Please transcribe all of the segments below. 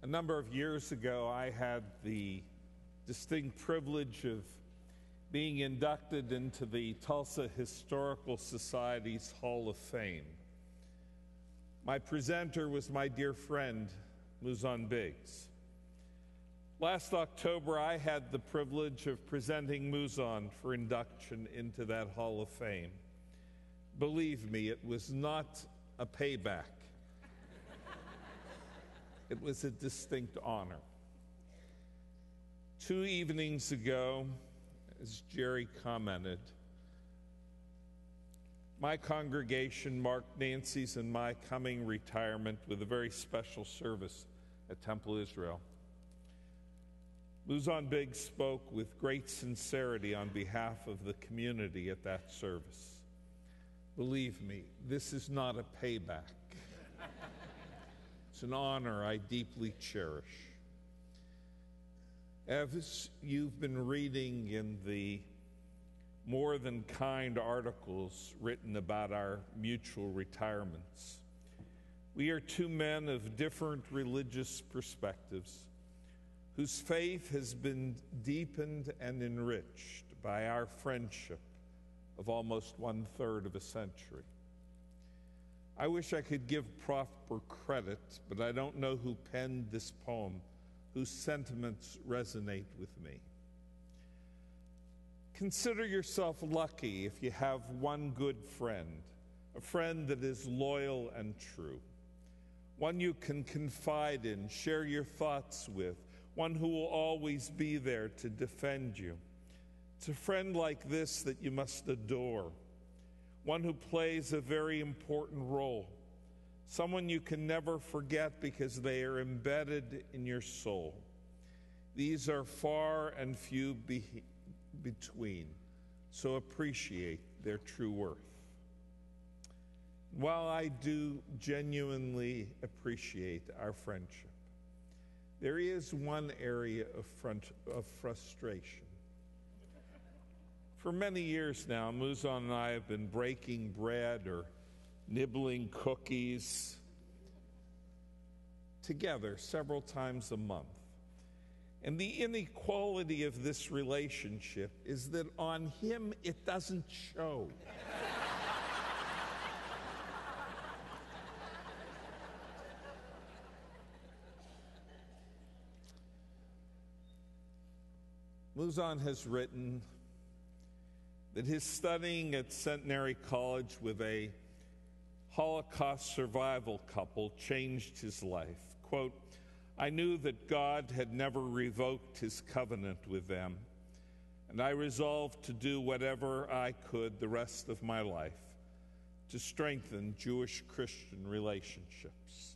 A number of years ago, I had the distinct privilege of being inducted into the Tulsa Historical Society's Hall of Fame. My presenter was my dear friend, Mouzon Biggs. Last October, I had the privilege of presenting Mouzon for induction into that Hall of Fame. Believe me, it was not a payback. It was a distinct honor. 2 evenings ago, as Jerry commented, my congregation marked Nancy's and my coming retirement with a very special service at Temple Israel. Mouzon Biggs spoke with great sincerity on behalf of the community at that service. Believe me, this is not a payback. It's an honor I deeply cherish. As you've been reading in the more than kind articles written about our mutual retirements, we are 2 men of different religious perspectives whose faith has been deepened and enriched by our friendship of almost 1/3 of a century. I wish I could give proper credit, but I don't know who penned this poem, whose sentiments resonate with me. Consider yourself lucky if you have one good friend, a friend that is loyal and true, one you can confide in, share your thoughts with, one who will always be there to defend you. It's a friend like this that you must adore, one who plays a very important role, someone you can never forget because they are embedded in your soul. These are far and few between, so appreciate their true worth. While I do genuinely appreciate our friendship, there is one area of frustration. For many years now, Mouzon and I have been breaking bread or nibbling cookies together several times a month. And the inequality of this relationship is that on him it doesn't show. Mouzon has written that his studying at Centenary College with a Holocaust survival couple changed his life. Quote, "I knew that God had never revoked his covenant with them, and I resolved to do whatever I could the rest of my life to strengthen Jewish-Christian relationships."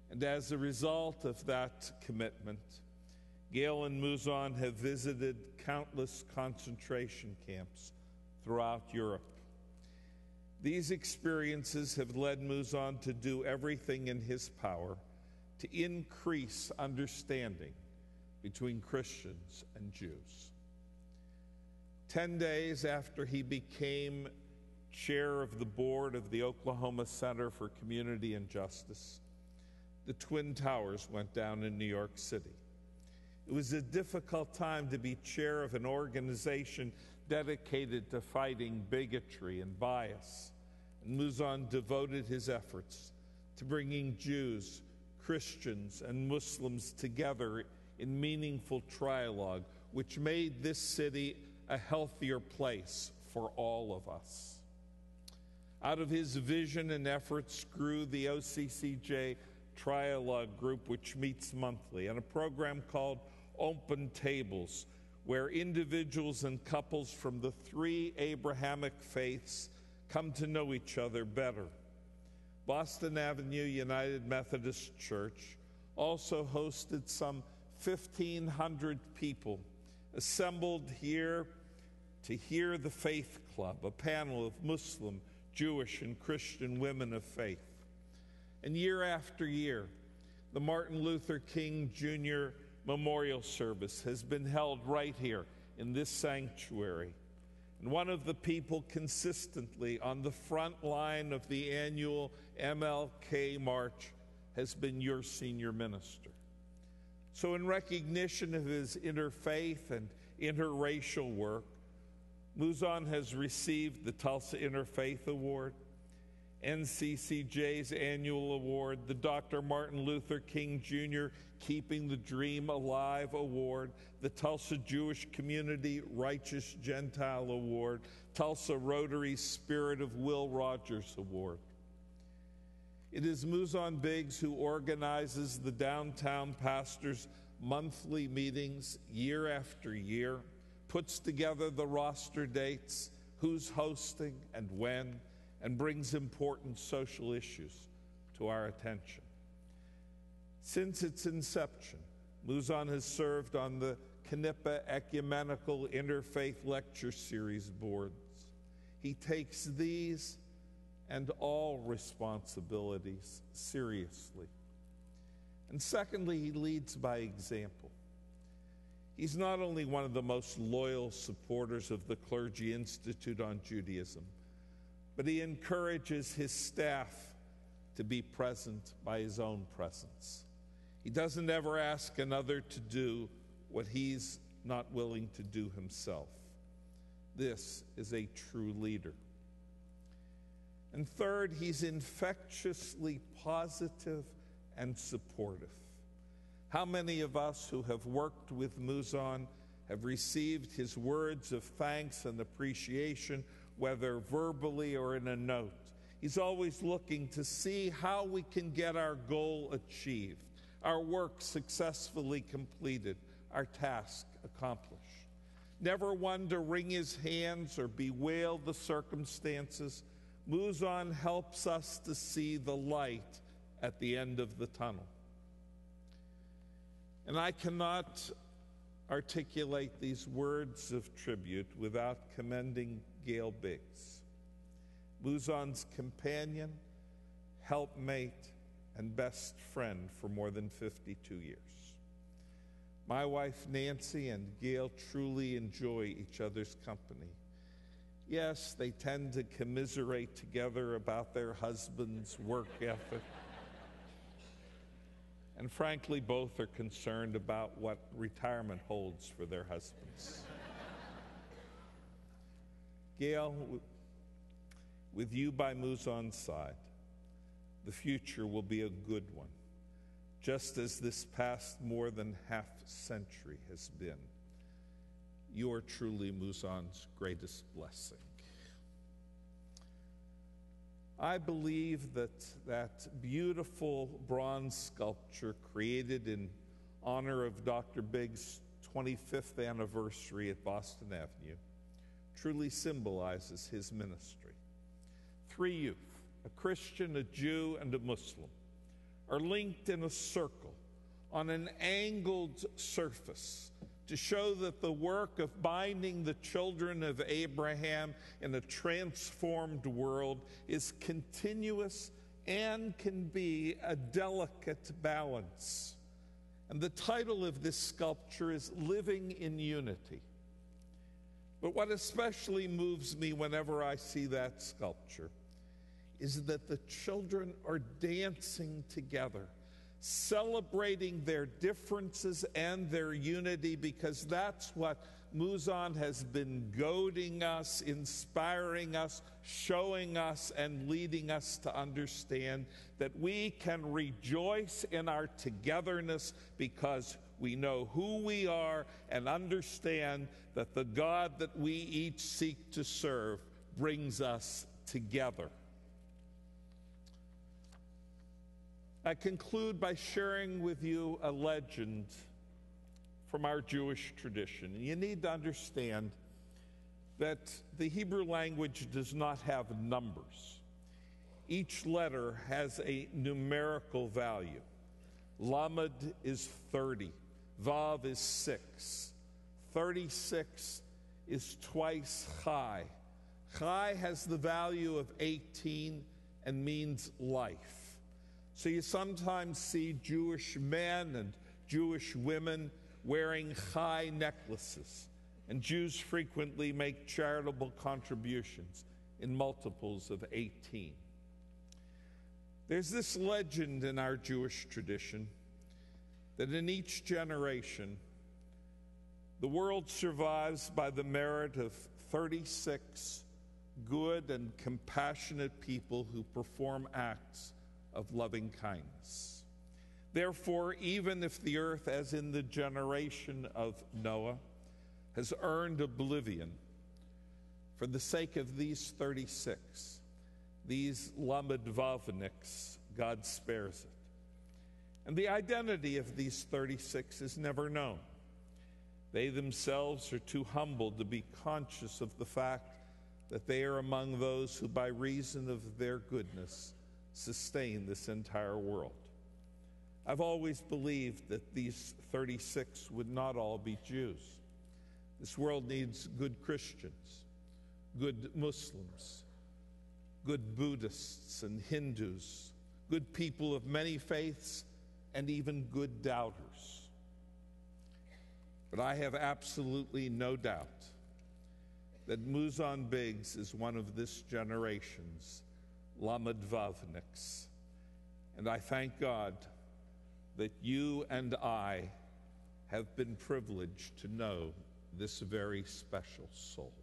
And as a result of that commitment, Gail and Mouzon have visited countless concentration camps throughout Europe. These experiences have led Mouzon to do everything in his power to increase understanding between Christians and Jews. 10 days after he became chair of the board of the Oklahoma Center for Community and Justice, the Twin Towers went down in New York City. It was a difficult time to be chair of an organization dedicated to fighting bigotry and bias. And Mouzon devoted his efforts to bringing Jews, Christians, and Muslims together in meaningful dialogue, which made this city a healthier place for all of us. Out of his vision and efforts grew the OCCJ Trialogue Group, which meets monthly, and a program called Open Tables, where individuals and couples from the 3 Abrahamic faiths come to know each other better. Boston Avenue United Methodist Church also hosted some 1,500 people assembled here to hear the Faith Club, a panel of Muslim, Jewish, and Christian women of faith. And year after year, the Martin Luther King Jr. Memorial Service has been held right here in this sanctuary. And one of the people consistently on the front line of the annual MLK March has been your senior minister. So in recognition of his interfaith and interracial work, Mouzon has received the Tulsa Interfaith Award, NCCJ's annual award, the Dr. Martin Luther King Jr. Keeping the Dream Alive Award, the Tulsa Jewish Community Righteous Gentile Award, Tulsa Rotary Spirit of Will Rogers Award. It is Mouzon Biggs who organizes the downtown pastors' monthly meetings year after year, puts together the roster dates, who's hosting and when, and brings important social issues to our attention. Since its inception, Mouzon has served on the Knippa Ecumenical Interfaith Lecture Series boards. He takes these and all responsibilities seriously. And secondly, he leads by example. He's not only one of the most loyal supporters of the Clergy Institute on Judaism, but he encourages his staff to be present by his own presence. He doesn't ever ask another to do what he's not willing to do himself. This is a true leader. And third, he's infectiously positive and supportive. How many of us who have worked with Mouzon have received his words of thanks and appreciation, whether verbally or in a note? He's always looking to see how we can get our goal achieved, our work successfully completed, our task accomplished. Never one to wring his hands or bewail the circumstances. Mouzon helps us to see the light at the end of the tunnel. And I cannot articulate these words of tribute without commending Gail Biggs, Mouzon's companion, helpmate, and best friend for more than 52 years. My wife Nancy and Gail truly enjoy each other's company. Yes, they tend to commiserate together about their husband's work ethic. And frankly, both are concerned about what retirement holds for their husbands. Gail, with you by Mouzon's side, the future will be a good one, just as this past more than half century has been. You are truly Mouzon's greatest blessing. I believe that beautiful bronze sculpture created in honor of Dr. Biggs' 25th anniversary at Boston Avenue truly symbolizes his ministry. 3 youth, a Christian, a Jew, and a Muslim, are linked in a circle on an angled surface to show that the work of binding the children of Abraham in a transformed world is continuous and can be a delicate balance. And the title of this sculpture is Living in Unity. But what especially moves me whenever I see that sculpture is that the children are dancing together, celebrating their differences and their unity, because that's what Mouzon has been goading us, inspiring us, showing us, and leading us to understand that we can rejoice in our togetherness because we know who we are and understand that the God that we each seek to serve brings us together. I conclude by sharing with you a legend from our Jewish tradition. You need to understand that the Hebrew language does not have numbers. Each letter has a numerical value. Lamed is 30. Vav is 6. 36 is twice Chai. Chai has the value of 18 and means life. So you sometimes see Jewish men and Jewish women wearing Chai necklaces, and Jews frequently make charitable contributions in multiples of 18. There's this legend in our Jewish tradition that in each generation, the world survives by the merit of 36 good and compassionate people who perform acts of loving kindness. Therefore, even if the earth, as in the generation of Noah, has earned oblivion, for the sake of these 36, these Lamed-Vavniks, God spares it. And the identity of these 36 is never known. They themselves are too humble to be conscious of the fact that they are among those who, by reason of their goodness, sustain this entire world. I've always believed that these 36 would not all be Jews. This world needs good Christians, good Muslims, good Buddhists and Hindus, good people of many faiths, and even good doubters. But I have absolutely no doubt that Mouzon Biggs is one of this generation's Lamed-Vavniks. And I thank God that you and I have been privileged to know this very special soul.